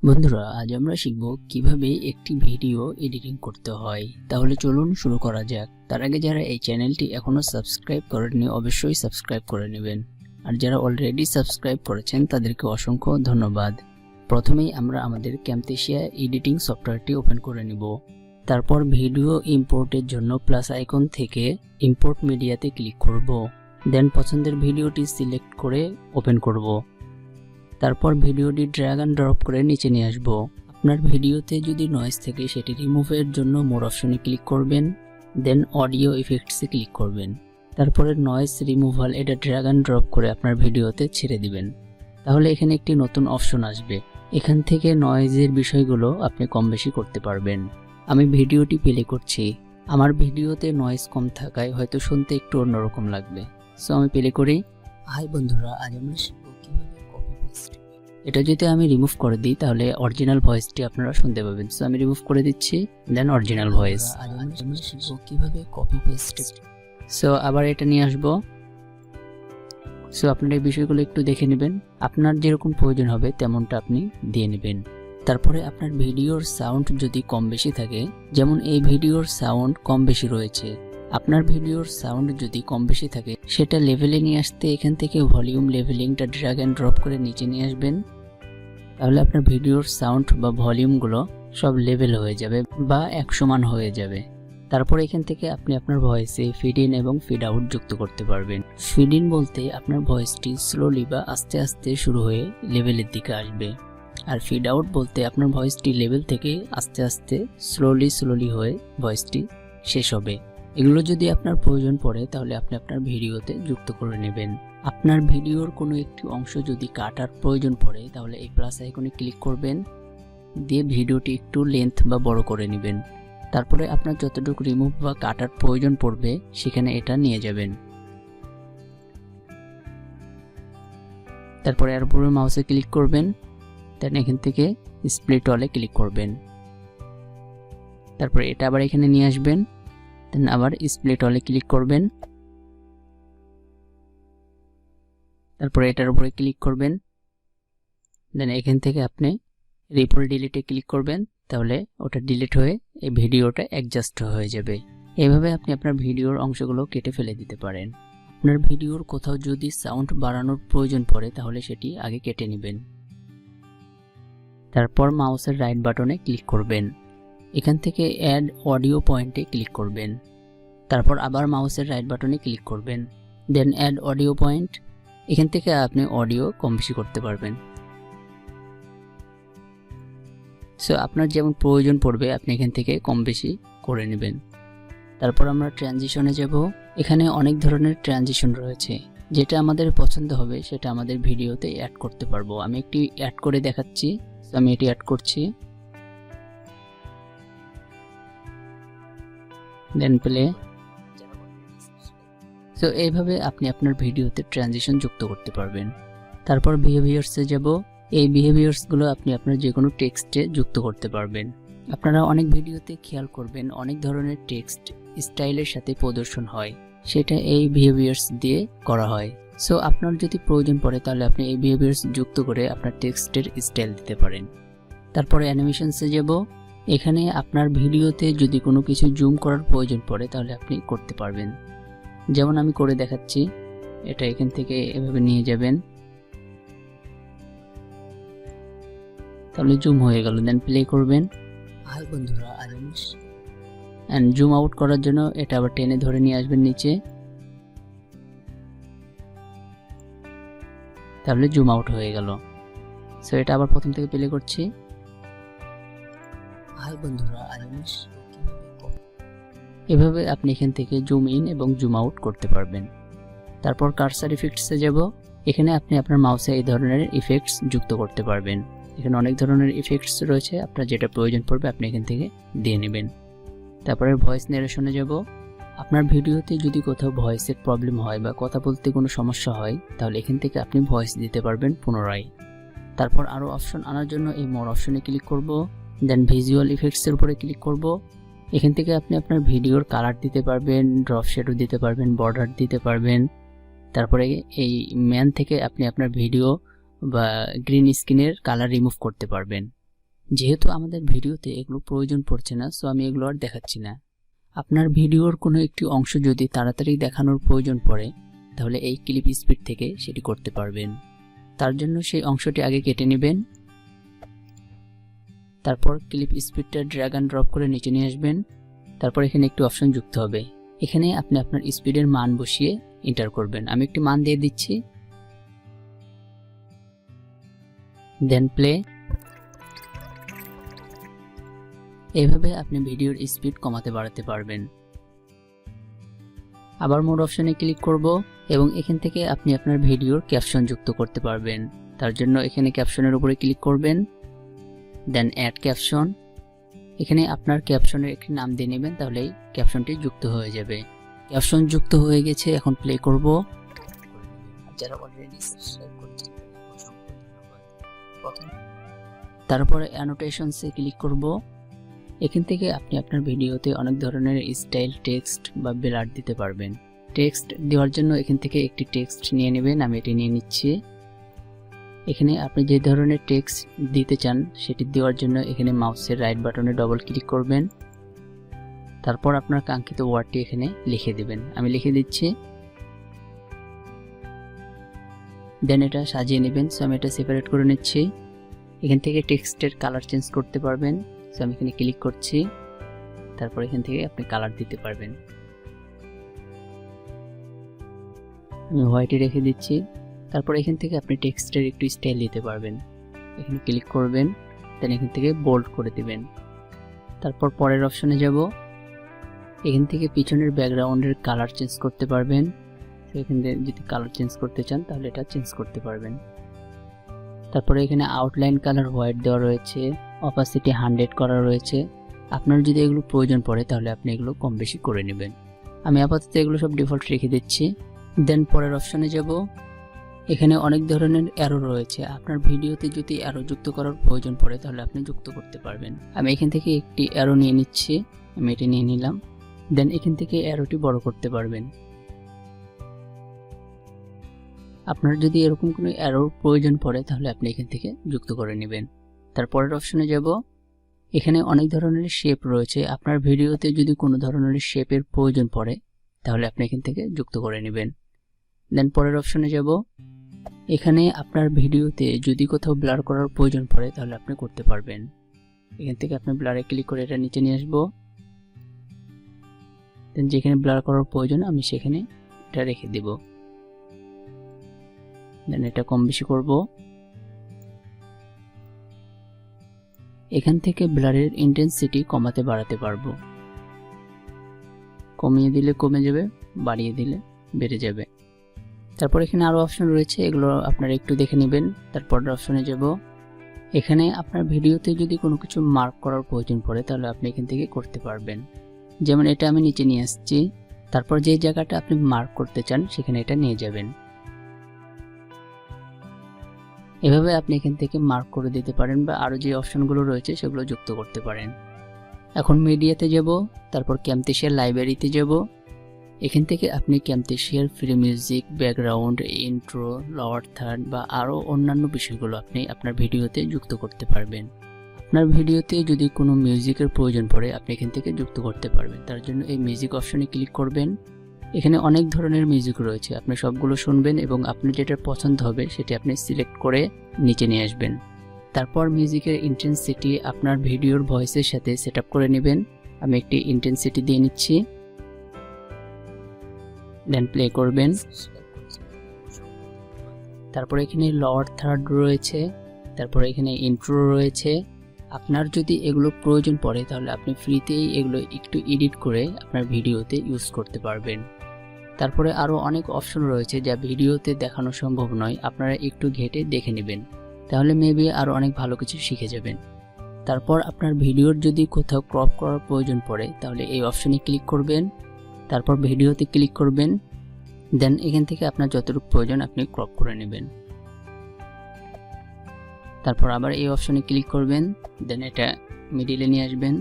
বন্ধুরা, আজ আমরা শিখব কিভাবে একটি ভিডিও এডিটিং করতে হয়। তাহলে চলুন শুরু করা যাক। তার আগে যারা এই চ্যানেলটি এখনো সাবস্ক্রাইব করেননি অবশ্যই সাবস্ক্রাইব করে নেবেন, আর যারা অলরেডি সাবস্ক্রাইব করেছেন তাদেরকে অসংখ্য ধন্যবাদ। প্রথমেই আমরা আমাদের ক্যামটেসিয়া এডিটিং সফটওয়্যারটি ওপেন করে নিব। তারপর ভিডিও ইম্পোর্টের জন্য প্লাস আইকন থেকে ইম্পোর্ট মিডিয়াতে ক্লিক করব। দেন পছন্দের ভিডিওটি সিলেক্ট করে ওপেন করব। তারপর ভিডিওটি ড্র্যাগ অ্যান্ড ড্রপ করে নিচে নিয়ে আসব। আপনার ভিডিওতে যদি নয়েজ থাকে সেটি রিমুভের জন্য মোর অপশনে ক্লিক করবেন, দেন অডিও ইফেক্টসে ক্লিক করবেন। তারপরে নয়েজ রিমুভাল এটা ড্র্যাগ অ্যান্ড ড্রপ করে আপনার ভিডিওতে ছেড়ে দিবেন। তাহলে এখানে একটি নতুন অপশন আসবে। এখান থেকে নয়েজের বিষয়গুলো আপনি কম বেশি করতে পারবেন। আমি ভিডিওটি প্লে করছি। আমার ভিডিওতে নয়েজ কম থাকায় হয়তো শুনতে একটু অন্যরকম লাগবে, সো আমি প্লে করি। হাই বন্ধুরা, আজ আমরা শিখব কিভাবে কপি পেস্ট। এটা যদি আমি রিমুভ করে দিই তাহলে অরিজিনাল ভয়েসটি আপনারা শুনতে পাবেন, সো আমি রিমুভ করে দিচ্ছি। দেন অরিজিনাল ভয়েস। আজ আমরা শিখব কিভাবে কপি পেস্ট। সো আবার এটা নিয়ে আসবো। সো আপনারা এই বিষয়গুলো একটু দেখে নেবেন, আপনার যেরকম প্রয়োজন হবে তেমনটা আপনি দিয়ে নেবেন। তারপরে আপনার ভিডিওর সাউন্ড যদি কম বেশি থাকে, যেমন এই ভিডিওর সাউন্ড কম বেশি রয়েছে, আপনার ভিডিওর সাউন্ড যদি কম বেশি থাকে সেটা লেভেলে নিয়ে আসতে এখান থেকে ভলিউম লেভেলিংটা ড্র্যাগ অ্যান্ড ড্রপ করে নিচে নিয়ে আসবেন। তাহলে আপনার ভিডিওর সাউন্ড বা ভলিউমগুলো সব লেভেল হয়ে যাবে বা এক সমান হয়ে যাবে। তারপর এখান থেকে আপনি আপনার ভয়েসে ফিড ইন এবং ফিড আউট যুক্ত করতে পারবেন। ফিড ইন বলতে আপনার ভয়েসটি স্লোলি বা আস্তে আস্তে শুরু হয়ে লেভেলের দিকে আসবে, আর ফিড আউট বলতে আপনার ভয়েসটি লেভেল থেকে আস্তে আস্তে স্লোলি হয়ে ভয়েসটি শেষ হবে। এগুলো যদি আপনার প্রয়োজন পড়ে তাহলে আপনি আপনার ভিডিওতে যুক্ত করে নেবেন। আপনার ভিডিওর কোনো একটি অংশ যদি কাটার প্রয়োজন পড়ে তাহলে এই প্লাস আইকনে ক্লিক করবেন, দিয়ে ভিডিওটি একটু লেন্থ বা বড় করে নেবেন। তারপরে আপনার যতটুকু রিমুভ বা কাটার প্রয়োজন পড়বে সেখানে এটা নিয়ে যাবেন। তারপরে এর উপরে মাউসে ক্লিক করবেন, দেন এখান থেকে স্প্লিট অলে ক্লিক করবেন। তারপরে এটা আবার এখানে নিয়ে আসবেন, দেন আবার স্প্লিট অলে ক্লিক করবেন। তারপরে এটার উপরে ক্লিক করবেন, দেন এখান থেকে আপনি রিপল ডিলিটে ক্লিক করবেন, তাহলে ওটা ডিলিট হয়ে এই ভিডিওটা অ্যাডজাস্ট হয়ে যাবে। এইভাবে আপনি আপনার ভিডিওর অংশগুলো কেটে ফেলে দিতে পারেন। আপনার ভিডিওর কোথাও যদি সাউন্ড বাড়ানোর প্রয়োজন পড়ে তাহলে সেটি আগে কেটে নেবেন। তারপর মাউসের রাইট বাটনে ক্লিক করবেন, এখান থেকে অ্যাড অডিও পয়েন্টে ক্লিক করবেন। তারপর আবার মাউসের রাইট বাটনে ক্লিক করবেন, দেন অ্যাড অডিও পয়েন্ট। এখান থেকে আপনি অডিও কম বেশি করতে পারবেন। সো আপনার যেমন প্রয়োজন পড়বে আপনি এখান থেকে কম বেশি করে নেবেন। তারপর আমরা ট্রানজিশনে যাব। এখানে অনেক ধরনের ট্রানজিশন রয়েছে, যেটা আমাদের পছন্দ হবে সেটা আমাদের ভিডিওতে অ্যাড করতে পারবো। আমি একটি অ্যাড করে দেখাচ্ছি, সো আমি এটি অ্যাড করছি। দেন প্লে। সো এইভাবে আপনি আপনার ভিডিওতে ট্রানজিশন যুক্ত করতে পারবেন। তারপর বিহেভিয়ার্সে যাব। এই বিহেভিয়ার্সগুলো আপনি আপনার যে কোনো টেক্সটে যুক্ত করতে পারবেন। আপনারা অনেক ভিডিওতে খেয়াল করবেন অনেক ধরনের টেক্সট স্টাইলের সাথে প্রদর্শন হয়, সেটা এই বিহেভিয়ার্স দিয়ে করা হয়। সো আপনার যদি প্রয়োজন পড়ে তাহলে আপনি এই বিহেভিয়ার্স যুক্ত করে আপনার টেক্সটের স্টাইল দিতে পারেন। তারপরে অ্যানিমেশনসে যাব। এখানে আপনার ভিডিওতে যদি কোনো কিছু জুম করার প্রয়োজন পড়ে তাহলে আপনি করতে পারবেন। যেমন আমি করে দেখাচ্ছি, এটা এখান থেকে এভাবে নিয়ে যাবেন, তাহলে জুম হয়ে গেল। দেন প্লে করবেন। হাই বন্ধুরা, এন্ড জুম আউট করার জন্য এটা আবার টেনে ধরে নিয়ে আসবেন নিচে, তাহলে জুম আউট হয়ে গেল। সো এটা আবার প্রথম থেকে প্লে করছি। হাই বন্ধুরা, এভাবে আপনি এখান থেকে জুম ইন এবং জুম আউট করতে পারবেন। তারপর কার্সার ইফেক্টসে যাব। এখানে আপনি আপনার মাউসে এই ধরনের ইফেক্টস যুক্ত করতে পারবেন। এখানে অনেক ধরনের ইফেক্টস রয়েছে, আপনার যেটা প্রয়োজন পড়বে আপনি এখান থেকে দিয়ে নেবেন। তারপরে ভয়েস ন্যারেশনে যাব। আপনার ভিডিওতে যদি কোথাও ভয়েসের প্রবলেম হয় বা কথা বলতে কোনো সমস্যা হয় তাহলে এখান থেকে আপনি ভয়েস দিতে পারবেন পুনরায়। তারপর আরও অপশন আনার জন্য এই মোর অপশনে ক্লিক করব, দেন ভিজুয়াল ইফেক্টসের উপরে ক্লিক করব। এখান থেকে আপনি আপনার ভিডিওর কালার দিতে পারবেন, ড্রপ শ্যাডো দিতে পারবেন, বর্ডার দিতে পারবেন। তারপরে এই ম্যান থেকে আপনি আপনার ভিডিও বা গ্রিন স্ক্রিনের কালার রিমুভ করতে পারবেন। যেহেতু আমাদের ভিডিওতে এগুলো প্রয়োজন পড়ছে না, সো আমি এগুলো আর দেখাচ্ছি না। আপনার ভিডিওর কোনো একটি অংশ যদি তাড়াতাড়ি দেখানোর প্রয়োজন পড়ে, তাহলে এই ক্লিপ স্পিড থেকে সেটি করতে পারবেন। তার জন্য সেই অংশটি আগে কেটে নেবেন, তারপর ক্লিপ স্পিডটা ড্র্যাগ অ্যান্ড ড্রপ করে নিচে নিয়ে আসবেন। তারপর এখানে একটি অপশন যুক্ত হবে, এখানে আপনি আপনার স্পিডের মান বসিয়ে এন্টার করবেন। আমি একটি মান দিয়ে দিচ্ছি, দেন প্লে। এইভাবে আপনি ভিডিওর স্পিড কমাতে বাড়াতে পারবেন। আবার মোড অপশনে ক্লিক করব এবং এখান থেকে আপনি আপনার ভিডিওর ক্যাপশন যুক্ত করতে পারবেন। তার জন্য এখানে ক্যাপশনের উপরে ক্লিক করবেন, দেন অ্যাড ক্যাপশন। এখানে আপনার ক্যাপশনের একটি নাম দিয়ে নেবেন, তাহলেই ক্যাপশনটি যুক্ত হয়ে যাবে। ক্যাপশন যুক্ত হয়ে গেছে, এখন প্লে করব। যারা অলরেডি সাবস্ক্রাইব করেছেন তারপরে অ্যানোটেশনসে ক্লিক করব। এখান থেকে আপনি আপনার ভিডিওতে অনেক ধরনের স্টাইল, টেক্সট বা ব্লার দিতে পারবেন। টেক্সট দেওয়ার জন্য এখান থেকে একটি টেক্সট নিয়ে নেবেন, আমি এটি নিয়ে নিচ্ছি। এখানে আপনি যে ধরনের টেক্সট দিতে চান সেটি দেওয়ার জন্য এখানে মাউসের রাইট বাটনে ডবল ক্লিক করবেন, তারপর আপনার কাঙ্ক্ষিত ওয়ার্ডটি এখানে লিখে দেবেন। আমি লিখে দিচ্ছি, দেন এটা সাজিয়ে নেবেন। সো আমি এটা সেপারেট করে নিচ্ছি। এখান থেকে টেক্সটের কালার চেঞ্জ করতে পারবেন, সো আমি এখানে ক্লিক করছি, তারপর এখান থেকে আপনি কালার দিতে পারবেন। আমি হোয়াইটে রেখে দিচ্ছি। তারপর এখান থেকে আপনি টেক্সটের একটু স্টাইল দিতে পারবেন। এখানে ক্লিক করবেন, দেন এখান থেকে বোল্ড করে দিবেন। তারপর পরের অপশনে যাব, এখান থেকে পিছনের ব্যাকগ্রাউন্ডের কালার চেঞ্জ করতে পারবেন। তো এখান থেকে যদি কালার চেঞ্জ করতে চান তাহলে এটা চেঞ্জ করতে পারবেন। তারপরে এখানে আউটলাইন কালার হোয়াইট দেওয়া রয়েছে, অপাসিটি 100 করা রয়েছে। আপনার যদি এগুলো প্রয়োজন পড়ে তাহলে আপনি এগুলো কম বেশি করে নেবেন। আমি আপাতত এগুলো সব ডিফল্ট রেখে দিচ্ছি। দেন পরের অপশনে যাব, এখানে অনেক ধরনের অ্যারো রয়েছে। আপনার ভিডিওতে যদি অ্যারো যুক্ত করার প্রয়োজন পড়ে তাহলে আপনি যুক্ত করতে পারবেন। আমি এখান থেকে একটি অ্যারো নিয়ে নিচ্ছি, আমি এটি নিয়ে নিলাম। দেন এখান থেকে অ্যারোটি বড় করতে পারবেন। আপনার যদি এরকম কোনো অ্যারোর প্রয়োজন পড়ে তাহলে আপনি এখান থেকে যুক্ত করে নেবেন। তারপরের অপশনে যাব, এখানে অনেক ধরনের শেপ রয়েছে। আপনার ভিডিওতে যদি কোনো ধরনের শেপের প্রয়োজন পড়ে তাহলে আপনি এখান থেকে যুক্ত করে নেবেন। দেন পরের অপশনে যাব, এখানে আপনার ভিডিওতে যদি কোথাও ব্লার করার প্রয়োজন পড়ে তাহলে আপনি করতে পারবেন। এখান থেকে আপনি ব্লারে ক্লিক করে এটা নিচে নিয়ে আসবো। দেন যেখানে ব্লার করার প্রয়োজন আমি সেখানে এটা রেখে দেব। দেন এটা কম বেশি করব। এখান থেকে ব্লারের ইন্টেন্সিটি কমাতে বাড়াতে পারবো। কমিয়ে দিলে কমে যাবে, বাড়িয়ে দিলে বেড়ে যাবে। তারপর এখানে আরো অপশন রয়েছে, এগুলো আপনারা একটু দেখে নেবেন। তারপরের অপশনে যাব, এখানে আপনার ভিডিওতে যদি কোনো কিছু মার্ক করার প্রয়োজন পড়ে তাহলে আপনি এখান থেকে করতে পারবেন। যেমন এটা আমি নিচে নিয়ে আসছি, তারপর যে জায়গাটা আপনি মার্ক করতে চান সেখানে এটা নিয়ে যাবেন। এভাবে আপনি এখান থেকে মার্ক করে দিতে পারেন বা আরো যে অপশনগুলো রয়েছে সেগুলো যুক্ত করতে পারেন। এখন মিডিয়াতে যাব, তারপর ক্যামটেসিয়া লাইব্রেরিতে যাব। এখান থেকে আপনি ক্যামটেসিয়ার free music, background, intro, lower third বা আরও অন্যান্য বিষয়গুলো আপনি আপনার ভিডিওতে যুক্ত করতে পারবেন। আপনার ভিডিওতে যদি কোনো মিউজিকের প্রয়োজন পড়ে আপনি এখান থেকে যুক্ত করতে পারবেন। তার জন্য এই মিউজিক অপশনে ক্লিক করবেন। এখানে অনেক ধরনের মিউজিক রয়েছে, আপনি সবগুলো শুনবেন এবং আপনার যেটা পছন্দ হবে সেটি আপনি সিলেক্ট করে নিচে নিয়ে আসবেন। তারপর মিউজিকের ইন্টেন্সিটি আপনার ভিডিওর ভয়েসের সাথে সেটআপ করে নেবেন। আমি একটি ইন্টেন্সিটি দিয়ে নিচ্ছি, দেন প্লে করবেন। তারপর এখানে লোয়ার থার্ড রয়েছে, তারপর এখানে ইন্ট্রো রয়েছে। আপনার যদি এগুলো প্রয়োজন পড়ে তাহলে আপনি ফ্রিতেই এগুলো একটু এডিট করে আপনার ভিডিওতে ইউজ করতে পারবেন। তারপরে আরও অনেক অপশন রয়েছে যা ভিডিওতে দেখানো সম্ভব নয়, আপনারা একটু ঘেঁটে দেখে নেবেন, তাহলে মেবি আরও অনেক ভালো কিছু শিখে যাবেন। তারপর আপনার ভিডিওর যদি কোথাও ক্রপ করার প্রয়োজন পড়ে তাহলে এই অপশনে ক্লিক করবেন, তারপর ভিডিওতে ক্লিক করবেন। দেন এখান থেকে আপনার যতটুকু প্রয়োজন আপনি ক্রপ করে নেবেন। তারপর আবার এই অপশনে ক্লিক করবেন, দেন এটা মিডিলে নিয়ে আসবেন।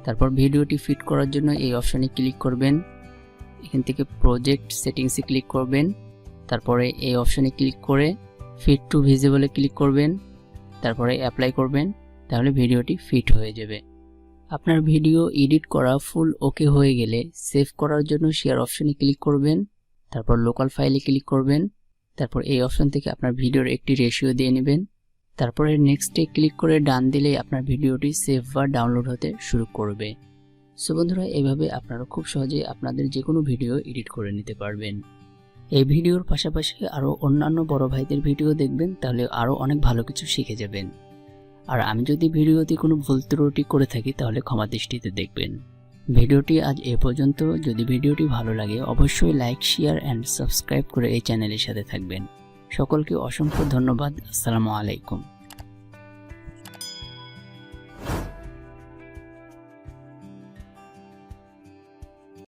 তারপর ভিডিওটি ফিট করার জন্য এই অপশনে ক্লিক করবেন। এখান থেকে প্রজেক্ট সেটিংসে ক্লিক করবেন, তারপরে এই অপশনে ক্লিক করে ফিট টু ভিজিবলে ক্লিক করবেন, তারপরে অ্যাপ্লাই করবেন। তাহলে ভিডিওটি ফিট হয়ে যাবে। আপনার ভিডিও এডিট করা ফুল ওকে হয়ে গেলে সেভ করার জন্য শেয়ার অপশনে ক্লিক করবেন, তারপর লোকাল ফাইলে ক্লিক করবেন, তারপর এই অপশন থেকে আপনার ভিডিওর একটি রেশিও দিয়ে নেবেন, তারপরে নেক্সটে ক্লিক করে ডান দিলেই আপনার ভিডিওটি সেভ বা ডাউনলোড হতে শুরু করবে। সো বন্ধুরা, এভাবে আপনারা খুব সহজে আপনাদের যে কোনো ভিডিও এডিট করে নিতে পারবেন। এই ভিডিওর পাশাপাশি আরও অন্যান্য বড় ভাইদের ভিডিও দেখবেন, তাহলে আরও অনেক ভালো কিছু শিখে যাবেন। আর আমি যদি ভিডিওতে কোনো ভুল ত্রুটি করে থাকি তাহলে ক্ষমা দৃষ্টিতে দেখবেন। ভিডিওটি আজ এ পর্যন্ত। যদি ভিডিওটি ভালো লাগে অবশ্যই লাইক, শেয়ার অ্যান্ড সাবস্ক্রাইব করে এই চ্যানেলের সাথে থাকবেন। সকলকে অসংখ্য ধন্যবাদ। আসসালামু আলাইকুম।